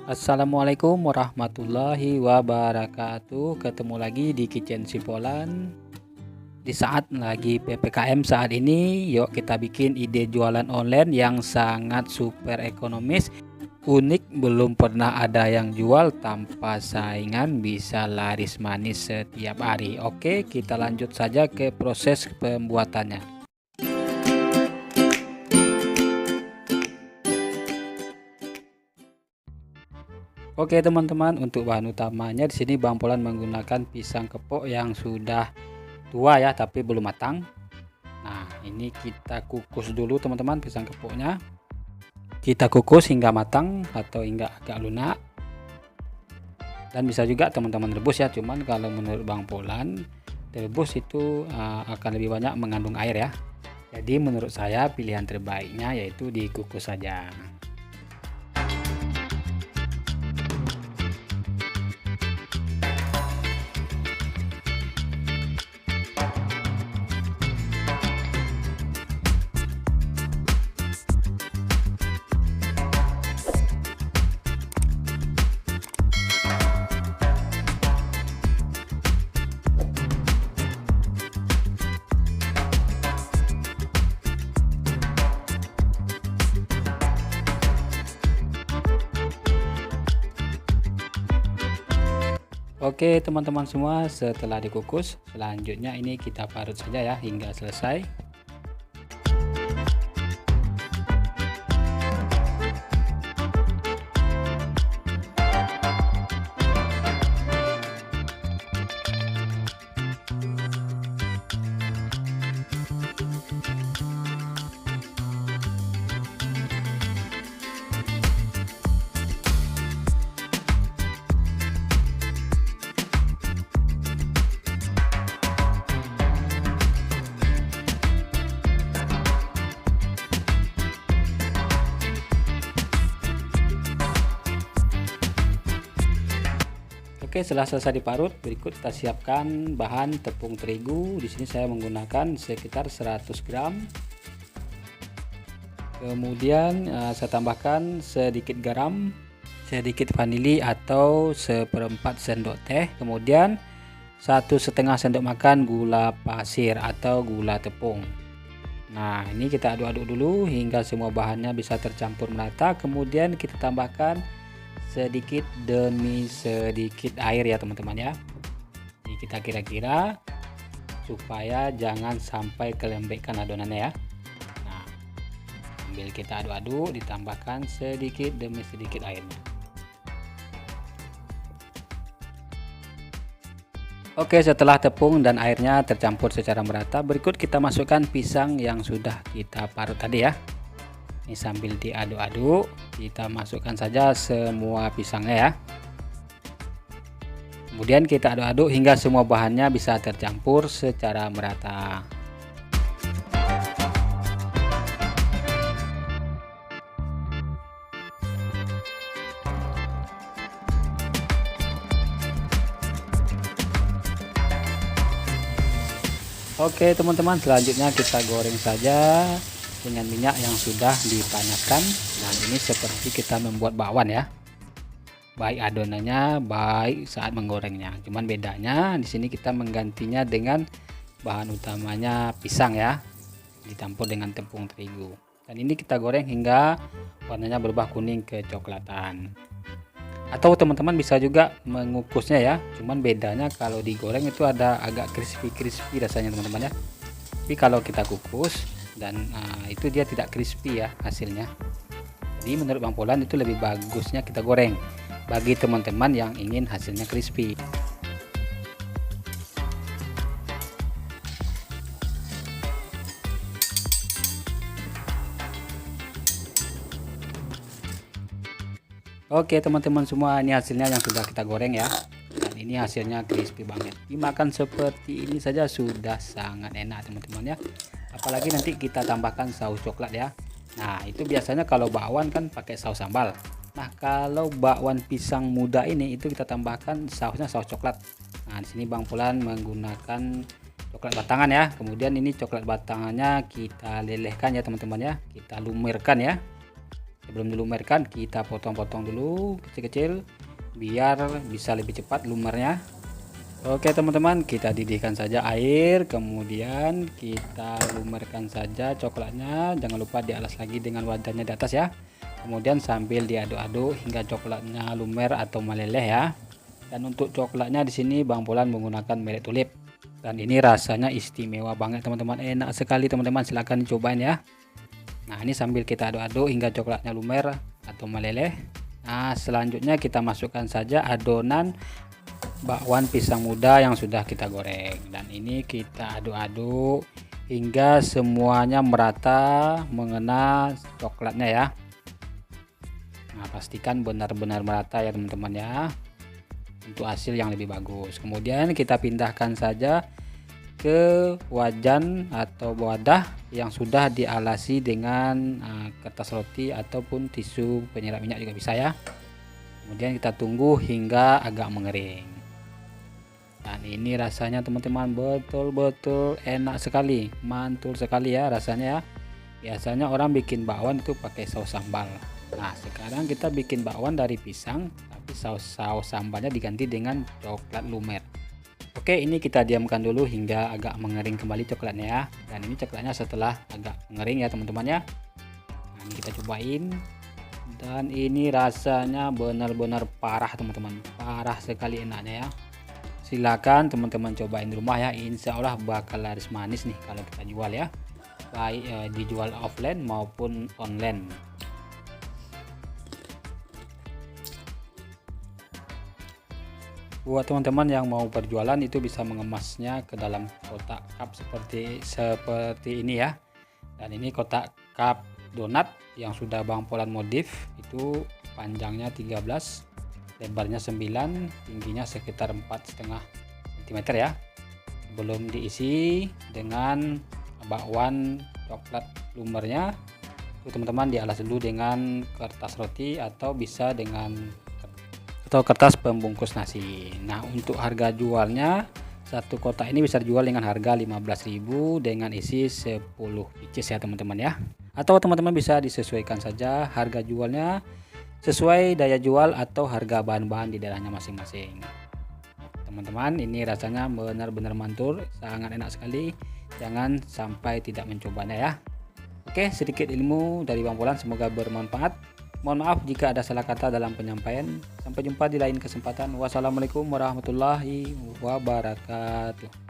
Assalamualaikum warahmatullahi wabarakatuh. Ketemu lagi di Kitchen Sipolan. Di saat lagi PPKM saat ini, yuk kita bikin ide jualan online yang sangat super ekonomis, unik, belum pernah ada yang jual tanpa saingan, bisa laris manis setiap hari. Oke, kita lanjut saja ke proses pembuatannya. Oke teman-teman, untuk bahan utamanya di sini Bang Polan menggunakan pisang kepok yang sudah tua ya, tapi belum matang. Nah, ini kita kukus dulu teman-teman pisang kepoknya. Kita kukus hingga matang atau hingga agak lunak. Dan bisa juga teman-teman rebus ya, cuman kalau menurut Bang Polan direbus itu akan lebih banyak mengandung air ya. Jadi menurut saya pilihan terbaiknya yaitu dikukus saja. Oke teman-teman semua, setelah dikukus, selanjutnya ini kita parut saja ya hingga selesai. Oke, setelah selesai diparut, berikut kita siapkan bahan tepung terigu. Di sini saya menggunakan sekitar 100 gram. Kemudian saya tambahkan sedikit garam, sedikit vanili atau seperempat sendok teh. Kemudian 1,5 sendok makan gula pasir atau gula tepung. Nah, ini kita aduk-aduk dulu hingga semua bahannya bisa tercampur merata. Kemudian kita tambahkan sedikit demi sedikit air ya teman-teman ya. Ini kita kira-kira supaya jangan sampai kelembekkan adonannya ya. Nah, sambil kita aduk-aduk ditambahkan sedikit demi sedikit airnya. Oke, setelah tepung dan airnya tercampur secara merata, berikut kita masukkan pisang yang sudah kita parut tadi ya. Ini sambil diaduk-aduk, kita masukkan saja semua pisangnya ya. Kemudian kita aduk-aduk hingga semua bahannya bisa tercampur secara merata. Oke teman-teman, selanjutnya kita goreng saja dengan minyak yang sudah dipanaskan. Nah, ini seperti kita membuat bakwan ya. Baik adonannya, baik saat menggorengnya. Cuman bedanya di sini kita menggantinya dengan bahan utamanya pisang ya, dicampur dengan tepung terigu. Dan ini kita goreng hingga warnanya berubah kuning kecoklatan. Atau teman-teman bisa juga mengukusnya ya. Cuman bedanya kalau digoreng itu ada agak crispy rasanya teman-teman ya. Tapi kalau kita kukus dan itu dia tidak crispy ya hasilnya. Jadi menurut Bang Polan itu lebih bagusnya kita goreng bagi teman-teman yang ingin hasilnya crispy. Oke teman-teman semua, ini hasilnya yang sudah kita goreng ya. Dan ini hasilnya crispy banget. Dimakan seperti ini saja sudah sangat enak teman-teman ya. Apalagi nanti kita tambahkan saus coklat ya. Nah, itu biasanya kalau bakwan kan pakai saus sambal. Nah, kalau bakwan pisang muda ini itu kita tambahkan sausnya saus coklat. Nah, di sini Bang Polan menggunakan coklat batangan ya. Kemudian ini coklat batangannya kita lelehkan ya teman-teman ya. Kita lumirkan ya. Sebelum dilumerkan kita potong-potong dulu kecil-kecil biar bisa lebih cepat lumernya. Oke teman-teman, kita didihkan saja air, kemudian kita lumerkan saja coklatnya. Jangan lupa dialas lagi dengan wadahnya di atas ya. Kemudian sambil diaduk-aduk hingga coklatnya lumer atau meleleh ya. Dan untuk coklatnya di sini Bang Polan menggunakan merek Tulip. Dan ini rasanya istimewa banget teman-teman, enak sekali teman-teman, silahkan dicobain ya. Nah ini sambil kita aduk-aduk hingga coklatnya lumer atau meleleh. Nah selanjutnya kita masukkan saja adonan bakwan pisang muda yang sudah kita goreng, dan ini kita aduk-aduk hingga semuanya merata mengena coklatnya ya. Nah pastikan benar-benar merata ya teman-teman ya, untuk hasil yang lebih bagus. Kemudian kita pindahkan saja ke wajan atau wadah yang sudah dialasi dengan kertas roti ataupun tisu penyerap minyak juga bisa ya. Kemudian kita tunggu hingga agak mengering. Dan ini rasanya teman-teman betul-betul enak sekali, mantul sekali ya rasanya ya. Biasanya orang bikin bakwan itu pakai saus sambal. Nah sekarang kita bikin bakwan dari pisang, tapi saus sambalnya diganti dengan coklat lumer. Oke, ini kita diamkan dulu hingga agak mengering kembali coklatnya ya. Dan ini coklatnya setelah agak mengering ya teman-teman ya. Nah ini kita cobain, dan ini rasanya benar-benar parah teman-teman, parah sekali enaknya ya. Silakan teman-teman cobain di rumah ya, insya Allah bakal laris manis nih kalau kita jual ya, baik dijual offline maupun online. Buat teman-teman yang mau berjualan itu bisa mengemasnya ke dalam kotak cup seperti ini ya. Dan ini kotak cup donat yang sudah Bang Polan modif, itu panjangnya 13, lebarnya 9, tingginya sekitar 4,5 cm ya. Belum diisi dengan bakwan coklat lumernya, itu teman-teman dialas dulu dengan kertas roti atau bisa dengan kertas pembungkus nasi. Nah untuk harga jualnya, satu kotak ini bisa dijual dengan harga 15.000 dengan isi 10 pieces ya teman-teman ya. Atau teman-teman bisa disesuaikan saja harga jualnya sesuai daya jual atau harga bahan-bahan di daerahnya masing-masing. Teman-teman, ini rasanya benar-benar mantul, sangat enak sekali. Jangan sampai tidak mencobanya ya. Oke, sedikit ilmu dari Bang Polan, semoga bermanfaat. Mohon maaf jika ada salah kata dalam penyampaian. Sampai jumpa di lain kesempatan. Wassalamualaikum warahmatullahi wabarakatuh.